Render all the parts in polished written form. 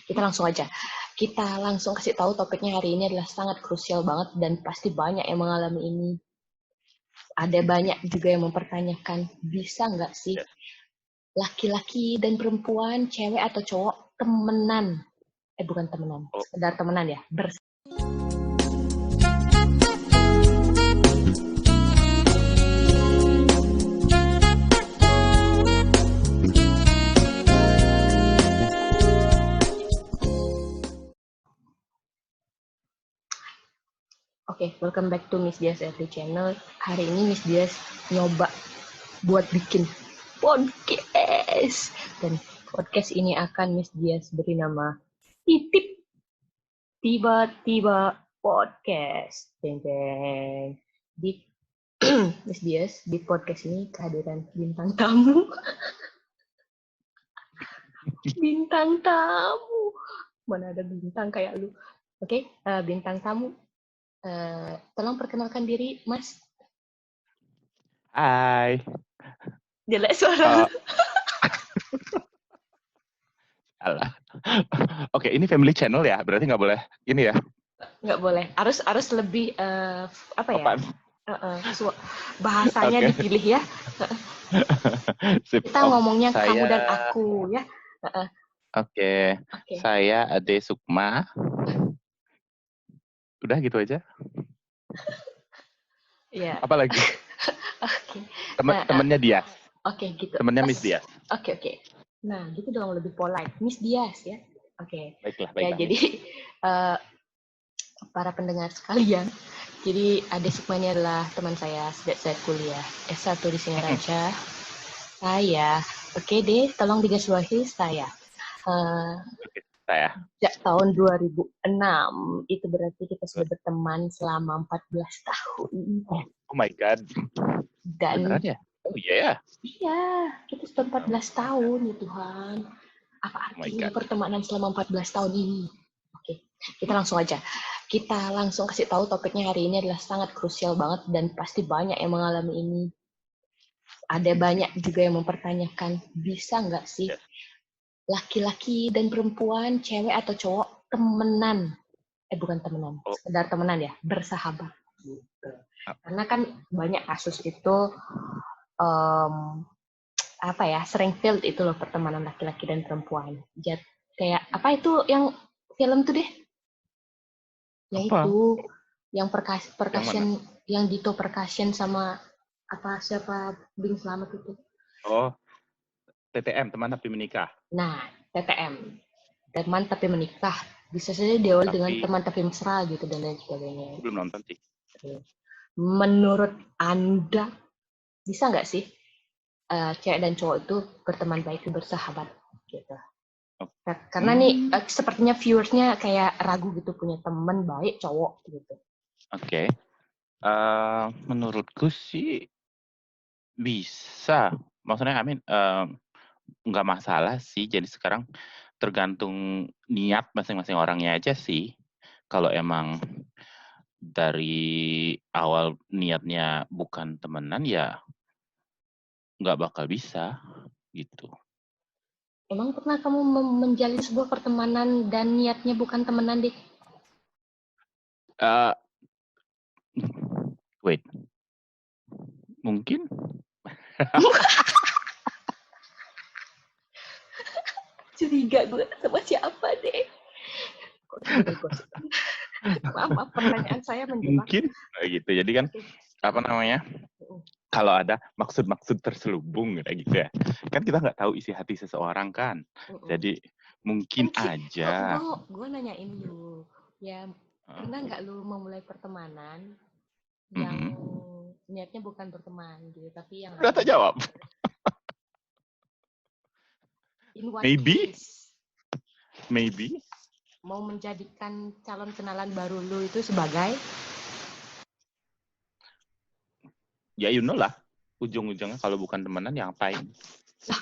Kita langsung aja. Kita langsung kasih tahu topiknya hari ini adalah sangat krusial banget dan pasti banyak yang mengalami ini. Ada banyak juga yang mempertanyakan, bisa nggak sih laki-laki dan perempuan, cewek atau cowok temenan? Bukan temenan, sekedar temenan ya. Oke, welcome back to Miss Dias RT Channel. Hari ini Miss Dias nyoba buat bikin podcast. Dan podcast ini akan Miss Dias beri nama Titip Tiba-Tiba Podcast. Deng-deng. Di Miss Dias, di podcast ini kehadiran bintang tamu. Bintang tamu. Mana ada bintang kayak lu. Oke, bintang tamu. Tolong perkenalkan diri, Mas. Hai. Jelek suara. Salah. Oke, ini family channel ya, berarti nggak boleh ini ya? Nggak boleh. Harus lebih apa ya? Bahasanya dipilih ya. Kita ngomongnya kamu dan aku ya. Oke. Saya Ade Sukma. Udah gitu aja. Iya. Apa lagi? Oke. Temennya Dias. Oke, gitu. Temennya Miss Dias. Oke. Nah, gitu dong lebih polite. Miss Dias ya. Oke. Baiklah. Ya, jadi para pendengar sekalian, jadi Ade Sukma ini adalah teman saya sejak saya kuliah S1 di Singaraja. Oke deh, tolong digarisbawahi saya. Sejak tahun 2006, itu berarti kita sudah berteman selama 14 tahun. Oh my God. Dan beneran ya? Oh iya. Iya, kita sudah 14 tahun ya Tuhan. Apa artinya pertemanan selama 14 tahun ini? Oke, kita langsung aja. Kita langsung kasih tahu topiknya hari ini adalah sangat krusial banget dan pasti banyak yang mengalami ini. Ada banyak juga yang mempertanyakan, bisa nggak sih laki-laki dan perempuan, cewek atau cowok temenan? Bukan temenan, sekedar temenan ya, bersahabat. Gitu. Karena kan banyak kasus itu sering failed itu loh pertemanan laki-laki dan perempuan. Jadi kayak apa itu yang film tuh deh? Yaitu yang percussion yang Dito percussion sama siapa Bing Slamet itu. Oh. TTM, teman tapi menikah. Nah, TTM. Teman tapi menikah. Bisa saja diawali dengan teman tapi mesra gitu dan lain sebagainya. Belum nonton sih. Menurut Anda, bisa nggak sih cewek dan cowok itu berteman baik, bersahabat gitu? Karena nih sepertinya viewersnya kayak ragu gitu, punya teman baik cowok gitu. Oke. Menurutku sih bisa. Maksudnya nggak masalah sih. Jadi sekarang tergantung niat masing-masing orangnya aja sih. Kalau emang dari awal niatnya bukan temenan ya nggak bakal bisa gitu. Emang pernah kamu menjalin sebuah pertemanan dan niatnya bukan temenan, Dik? Wait. Mungkin. Curiga gue sama siapa deh. Maaf, pertanyaan saya menjebak. Mungkin gitu. Jadi kan kalau ada maksud-maksud terselubung gitu ya. Kan kita nggak tahu isi hati seseorang kan. Jadi mungkin aja. Gue nanyain lu. Ya, pernah nggak lu memulai pertemanan yang niatnya bukan berteman gitu, tapi yang udah tak jawab. Maybe mau menjadikan calon kenalan baru lu itu sebagai ya lah ujung-ujungnya kalau bukan temenan ya ngapain? Nah,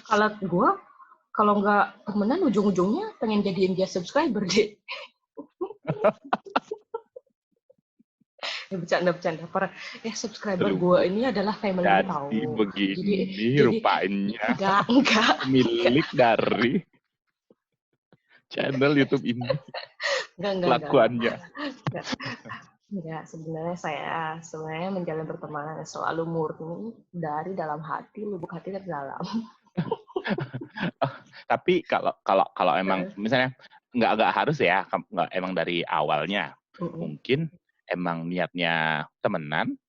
kalau nggak temenan ujung-ujungnya pengen jadiin dia subscriber deh. Bercanda. Subscriber gue ini adalah family tahu. Begini rupanya. Enggak. Milik dari. channel YouTube ini Enggak. kelakuannya. Enggak, sebenarnya saya menjalin pertemanan selalu murni dari dalam hati, lubuk hati terdalam. Tapi kalau emang misalnya nggak harus ya, nggak emang dari awalnya. Mungkin emang niatnya temenan,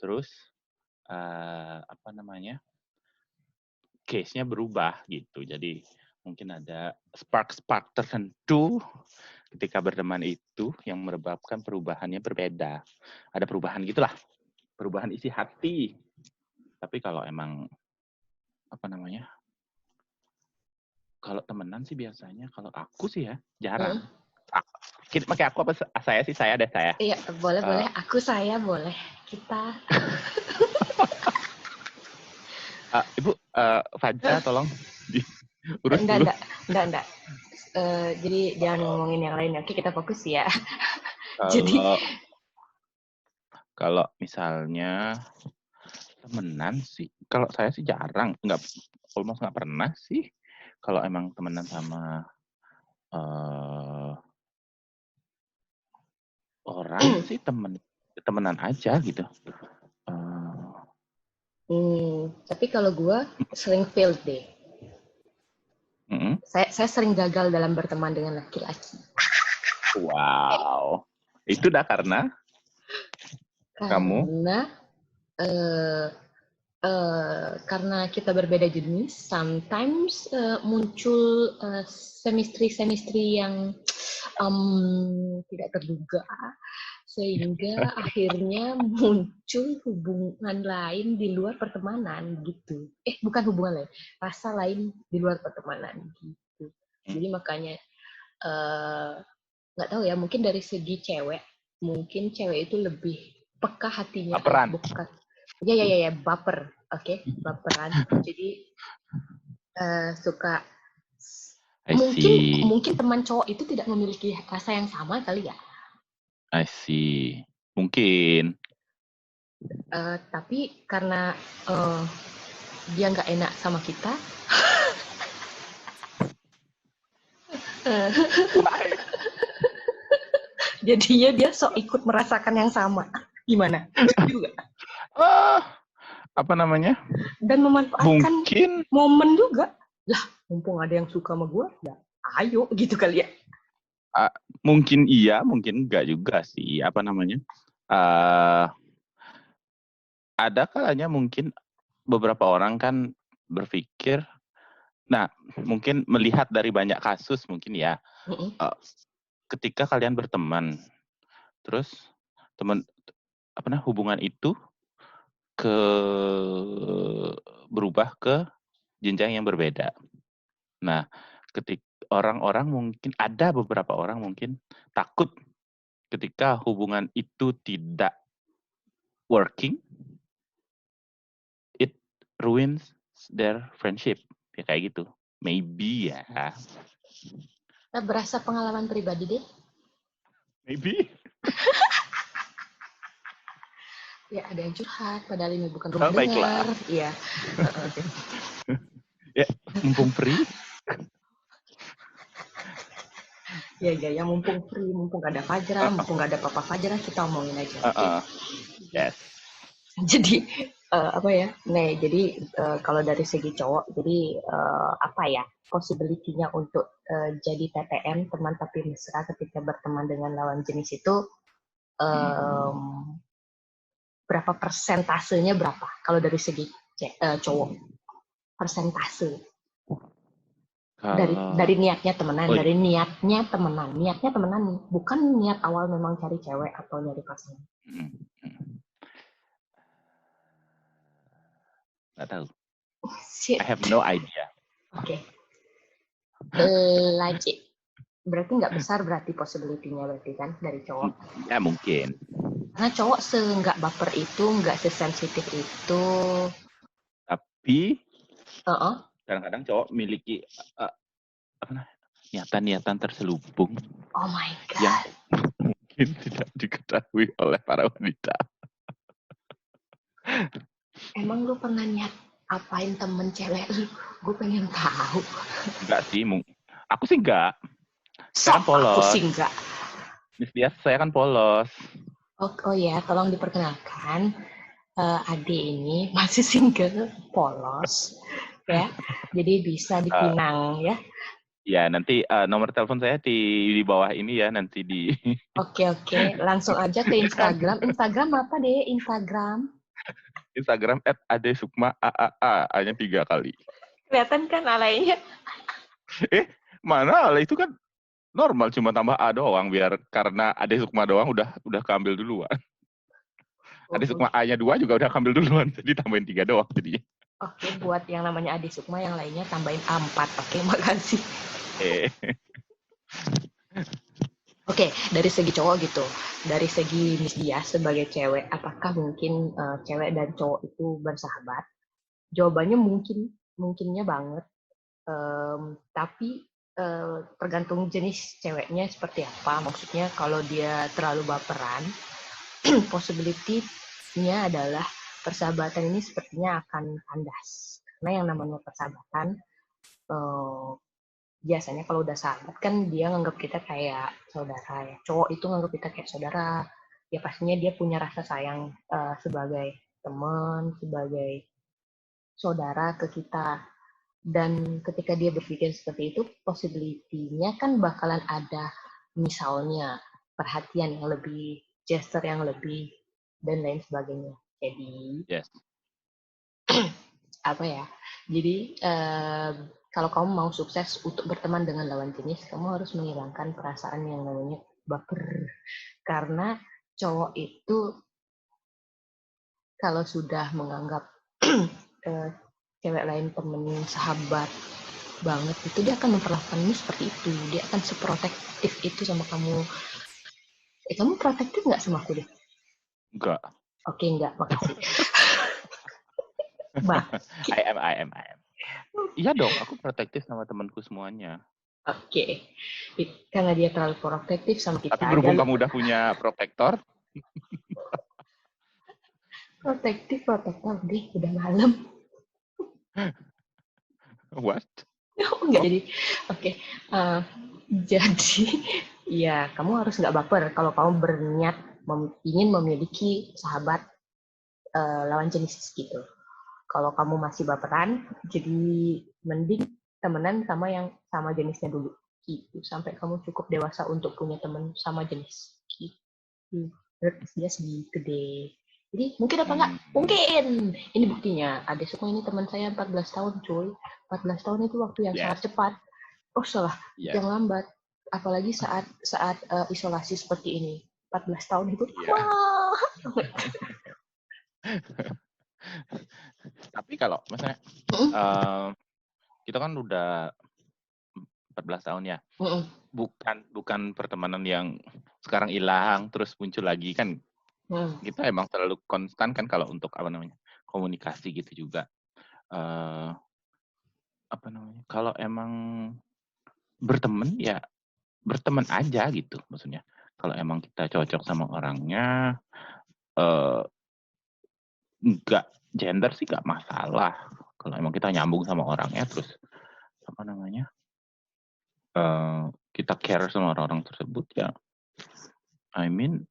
terus case-nya berubah gitu. Jadi mungkin ada spark tertentu ketika berteman itu yang menyebabkan perubahannya berbeda. Ada perubahan gitulah, perubahan isi hati. Tapi kalau emang kalau temenan sih biasanya, kalau aku sih ya jarang. Pakai aku apa saya sih? Saya deh, saya. Iya, boleh. Aku, saya, boleh. Kita. Ibu, Fajar, tolong urus dulu. Enggak. Jadi jangan ngomongin yang lain. Oke, kita fokus ya. Kalau misalnya temenan sih, kalau saya sih jarang, almost nggak pernah sih. Kalau emang temenan sama orang sih temenan aja gitu. Tapi kalau gue sering failed deh. Saya sering gagal dalam berteman dengan laki-laki. Wow, itu dah karena kamu? Karena kita berbeda jenis, sometimes muncul chemistry yang tidak terduga, sehingga akhirnya muncul hubungan lain di luar pertemanan gitu. Bukan hubungan lain, rasa lain di luar pertemanan gitu. Jadi makanya nggak tahu ya, mungkin dari segi cewek, mungkin cewek itu lebih peka hatinya. Baperan. Ya, baper. Oke, baperan. Jadi suka. Mungkin teman cowok itu tidak memiliki rasa yang sama kali ya. I see. Mungkin. Tapi karena dia nggak enak sama kita. Jadinya dia sok ikut merasakan yang sama. Gimana? Juga. Dan memanfaatkan momen juga. Lah, mumpung ada yang suka sama gue, ya ayo gitu kali ya. Mungkin iya, mungkin enggak juga sih. Ada kalanya mungkin beberapa orang kan berpikir, nah mungkin melihat dari banyak kasus mungkin ya, ketika kalian berteman, terus hubungan itu berubah ke jenjang yang berbeda. Nah, ketika ada beberapa orang mungkin takut ketika hubungan itu tidak working, it ruins their friendship. Ya kayak gitu. Maybe ya. Berasa pengalaman pribadi deh. Maybe. Ya, ada yang curhat, padahal ini bukan rumah dengar. Iya. Ya, mumpung free. Ya, mumpung free, mumpung gak ada Fajra, mumpung gak ada Papa Fajra, kita omongin aja. Yes. Jadi, jadi kalau dari segi cowok, jadi possibility-nya untuk jadi TTM, teman tapi mesra ketika berteman dengan lawan jenis itu, berapa persentasenya berapa? Kalau dari segi cowok, persentase. Dari niatnya temenan, niatnya temenan, bukan niat awal memang cari cewek atau nyari pasangan. Nggak tahu. I have no idea. Oke. Lagi. Berarti nggak besar berarti possibility-nya berarti kan dari cowok? Ya mungkin. Karena cowok nggak baper itu, nggak sesensitif itu. Tapi kadang-kadang cowok memiliki niatan-niatan terselubung. Oh my God. Yang mungkin tidak diketahui oleh para wanita. Emang lu pernah niat apain temen cewek lu? Gue pengen tahu. Enggak sih, aku sih enggak. Saya kan Aku polos. sih enggak. Miss Dias, saya kan polos. Oh ya, tolong diperkenalkan. Ade ini masih single, polos, ya. Jadi bisa Uh, dipinang, ya. ya, nanti nomor telepon saya di bawah ini ya, nanti di... Oke. Langsung aja ke Instagram. Instagram apa deh? Instagram @adesukma AAA, hanya 3 kali. Kelihatan kan alaynya? Mana? Itu kan normal, cuma tambah A doang, biar karena Adesukma doang udah keambil duluan. Adesukma A-nya 2 juga udah keambil duluan, jadi tambahin 3 doang jadinya. Oke, buat yang namanya Ade Sukma, yang lainnya tambahin A4. Oke, makasih. Oke, dari segi cowok gitu. Dari segi Miss Dia sebagai cewek, apakah mungkin cewek dan cowok itu bersahabat? Jawabannya mungkinnya banget. Tapi tergantung jenis ceweknya seperti apa. Maksudnya kalau dia terlalu baperan, possibility-nya adalah persahabatan ini sepertinya akan kandas. Karena yang namanya persahabatan, biasanya kalau udah sahabat kan dia nganggap kita kayak saudara ya. Cowok itu nganggap kita kayak saudara. Ya pastinya dia punya rasa sayang sebagai teman, sebagai saudara ke kita. Dan ketika dia berpikir seperti itu, possibility-nya kan bakalan ada misalnya perhatian yang lebih, gesture yang lebih, dan lain sebagainya. Jadi, Yes. apa ya? Jadi, kalau kamu mau sukses untuk berteman dengan lawan jenis, kamu harus menghilangkan perasaan yang namanya baper. Karena cowok itu kalau sudah menganggap cewek lain temen, sahabat banget, itu dia akan memperlakukanmu seperti itu. Dia akan seprotektif itu sama kamu. Kamu protektif nggak sama aku deh? Enggak. Oke, enggak. Makasih. I am. Iya dong, aku protektif sama temanku semuanya. Oke. Karena dia terlalu protektif sama kita. Tapi berhubung kamu udah punya protektor. Protektif deh, udah malam. What? Enggak jadi. Oke. Jadi, ya kamu harus nggak baper kalau kamu berniat ingin memiliki sahabat lawan jenis gitu. Kalau kamu masih baperan, jadi mending temenan sama yang sama jenisnya dulu gitu, sampai kamu cukup dewasa untuk punya teman sama jenis gitu. Dia segitu deh. Jadi mungkin apa enggak? Mungkin. Ini buktinya. Ada semua ini teman saya 14 tahun cuy. 14 tahun itu waktu yang sangat cepat. Oh salah, yang lambat. Apalagi saat isolasi seperti ini. 14 tahun itu wah. Tapi kalau misalnya kita kan udah 14 tahun ya. Bukan pertemanan yang sekarang hilang terus muncul lagi kan. Kita emang terlalu konstan kan kalau untuk komunikasi gitu juga. Kalau emang berteman ya berteman aja gitu maksudnya. Kalau emang kita cocok sama orangnya, enggak gender sih enggak masalah. Kalau emang kita nyambung sama orangnya terus kita care sama orang-orang tersebut ya. I mean,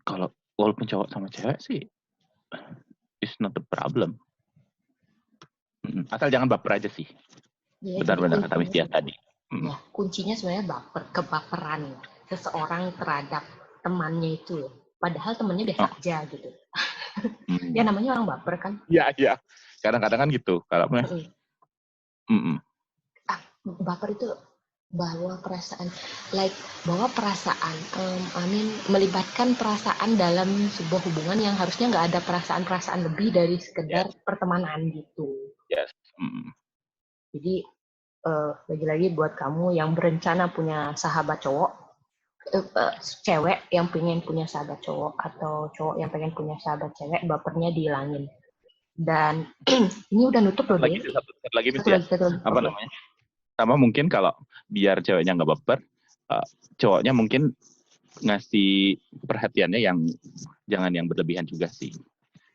kalau walaupun cowok sama cewek sih, it's not a problem. Asal jangan baper aja sih. Ya, benar-benar kata Miss Dia tadi. Ya, kuncinya sebenarnya kebaperan seseorang terhadap temannya itu. Padahal temannya biasa aja gitu. Ya namanya orang baper kan. Iya. Kadang-kadang kan gitu. Kalau baper itu bawa perasaan, melibatkan perasaan dalam sebuah hubungan yang harusnya nggak ada perasaan-perasaan lebih dari sekedar pertemanan gitu. Yes. Jadi lagi-lagi buat kamu yang berencana punya sahabat cowok, cewek yang pengen punya sahabat cowok atau cowok yang pengen punya sahabat cewek, bapernya dihilangin. Dan ini udah nutup loh deh. Satu lagi. Apa namanya? Sama mungkin kalau biar ceweknya nggak baper, cowoknya mungkin ngasih perhatiannya yang jangan yang berlebihan juga sih.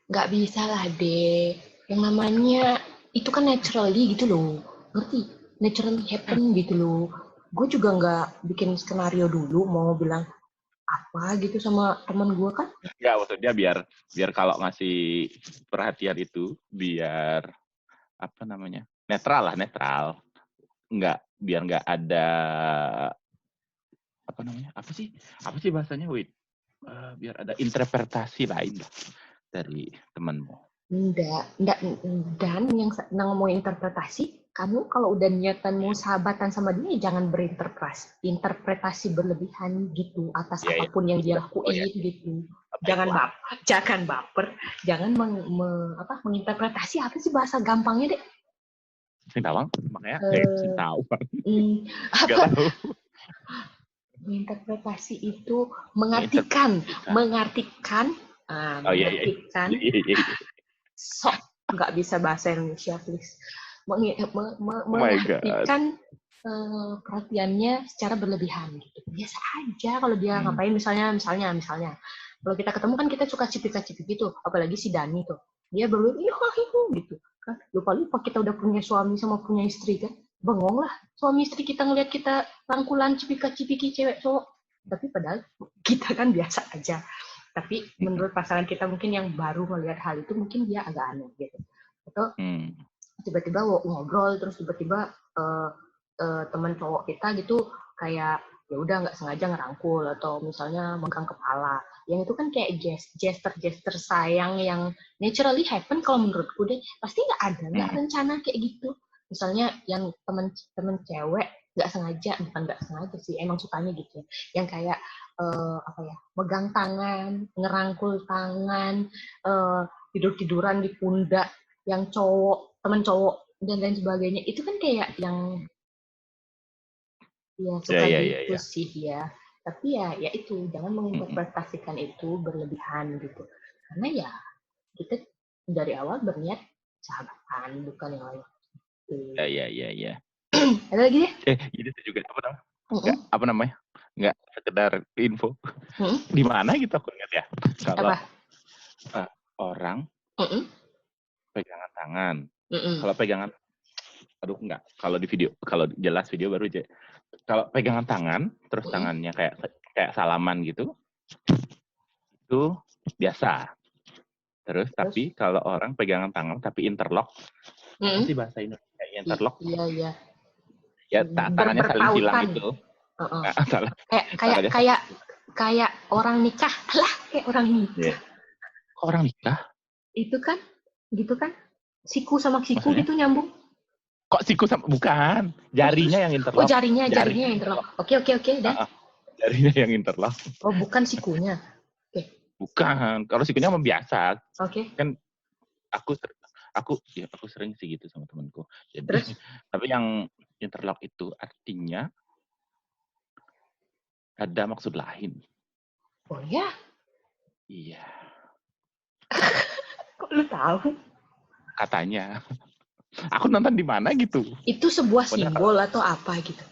Nggak bisa lah deh. Yang namanya itu kan naturally gitu loh. Ngerti? Naturally happen gitu loh. gue juga nggak bikin skenario dulu mau bilang apa gitu sama teman gue kan. Ya, maksudnya biar kalau ngasih perhatian itu biar apa namanya? Netral. Biar nggak ada apa namanya? Apa sih bahasanya, Wid? Biar ada interpretasi lain lah dari temanmu. Enggak. Dan yang mau interpretasi, kamu kalau udah niatanmu sahabatan sama dia, jangan interpretasi berlebihan gitu atas apapun yang dia lakuin gitu. Jangan baper, jangan menginterpretasi apa sih bahasa gampangnya deh. Sintawang, makanya Sintawang. Apa? Menginterpretasi itu mengartikan. Sok nggak bisa bahasa Indonesia, please. Mengartikan perhatiannya secara berlebihan gitu. Biasa aja kalau dia ngapain, misalnya kalau kita ketemu kan kita suka cipika-cipik gitu, apalagi si Dani tuh, dia baru gitu kan, lupa kita udah punya suami sama punya istri kan, bengong lah suami istri kita ngelihat kita rangkulan cipika-cipiki cewek cowok, tapi padahal kita kan biasa aja. Tapi menurut pasangan kita mungkin yang baru melihat hal itu, mungkin dia agak aneh gitu. Atau tiba-tiba ngobrol, terus tiba-tiba teman cowok kita gitu kayak ya udah nggak sengaja ngerangkul atau misalnya megang kepala. Yang itu kan kayak gesture sayang yang naturally happen kalau menurutku deh. Pasti nggak rencana kayak gitu. Misalnya yang temen cewek bukan nggak sengaja sih, emang sukanya gitu ya. Yang kayak megang tangan, ngerangkul tangan, tidur-tiduran di pundak yang teman cowok dan lain sebagainya. Itu kan kayak yang ya suka gitu sih ya. Tapi ya itu jangan menginterpretasikan itu berlebihan gitu. Karena ya kita dari awal berniat sahabatan, bukan yang lain. Ya. Ada lagi deh? Jadi itu juga apa namanya? Nggak sekedar info. Di mana gitu aku ingat ya. Kalau orang pegangan tangan. Kalau pegangan, kalau di video, kalau jelas video baru aja. Kalau pegangan tangan, terus tangannya kayak salaman gitu, itu biasa. Terus tapi kalau orang pegangan tangan tapi interlock, apa sih bahasa Indonesia interlock? Iya. Ya tangannya saling silang gitu. Kayak orang nikah lah, kayak orang nikah. Orang nikah? Itu kan, gitu kan? Siku sama siku gitu nyambung. Kok siku sama bukan? Jarinya yang interlock. Oh, jarinya yang interlock. Oke, dah. Jarinya yang interlock. Oh, bukan sikunya. Bukan. Kalau sikunya mah biasa. Oke. Kan aku sering sih gitu sama temanku. Jadi, tapi yang interlock itu artinya ada maksud lain. Oh ya? Iya. Kok lu tahu? Katanya. Aku nonton di mana gitu. Itu sebuah simbol atau apa gitu?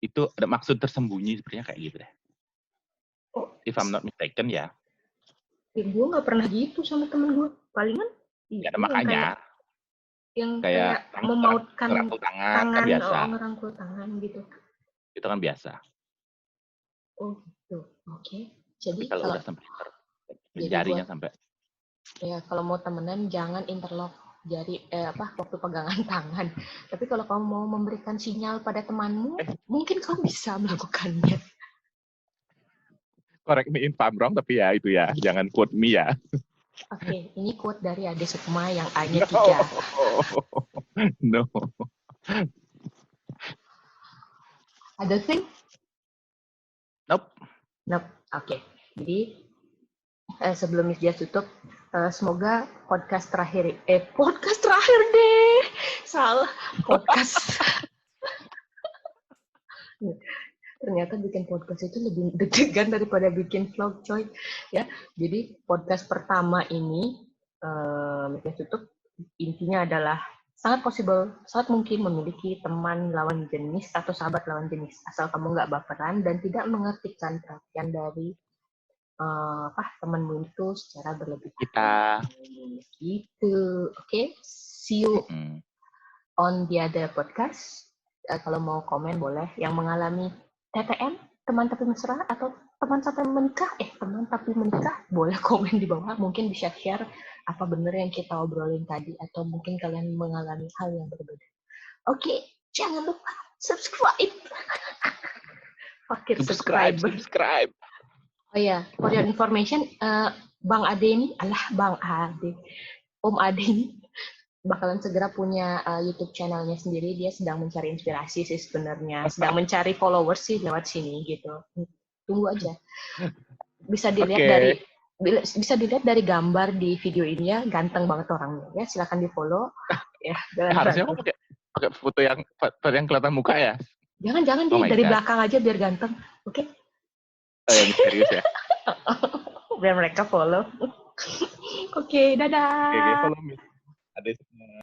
Itu ada maksud tersembunyi sebenarnya kayak gitu deh. Oh, if I'm not mistaken ya. Gue nggak pernah gitu sama temen gue. Palingan ya makanya yang kayak memautkan tangan kan biasa. Ngerangkul tangan gitu. Itu kan biasa. Oh gitu. Oke. Jadi kalau udah sampai jarinya sampai. Ya kalau mau temenan jangan interlock jari waktu pegangan tangan. Tapi kalau kamu mau memberikan sinyal pada temanmu, mungkin kamu bisa melakukannya. Correct me if I'm wrong, tapi ya itu ya, jangan quote me ya. Oke, ini quote dari Ade Sukma yang A-nya 3. No. Ada thing? Nope. Oke. Jadi sebelum dia tutup, semoga podcast terakhir deh. Salah. Podcast. Ternyata bikin podcast itu lebih deg-degan daripada bikin vlog, coy. Ya, jadi podcast pertama ini tutup intinya adalah sangat mungkin memiliki teman lawan jenis atau sahabat lawan jenis, asal kamu nggak baperan dan tidak mengertikan perhatian dari temanmu itu secara berlebihan. Gitu. Oke, see you on the other podcast. Kalau mau komen boleh. Yang mengalami TTM, teman tapi mesra, atau teman sampai menikah, teman tapi menikah, boleh komen di bawah. Mungkin bisa share apa benar yang kita obrolin tadi, atau mungkin kalian mengalami hal yang berbeda. Oke, jangan lupa subscribe. Fakir subscribe. Oh ya, for your information, Bang Ade ini, Bang Ade, Om Ade ini bakalan segera punya YouTube channelnya sendiri. Dia sedang mencari inspirasi sih sebenarnya, sedang mencari followers sih lewat sini gitu. Tunggu aja. Bisa dilihat dari gambar di video ini ya, ganteng banget orangnya ya. Silakan di follow. Ya, harusnya mau pakai foto yang kelihatan muka ya. Jangan dari belakang aja biar ganteng, oke? Oh ya, misterius ya. Biar mereka follow. Oke, dadah. Oke, follow me. Ada semua.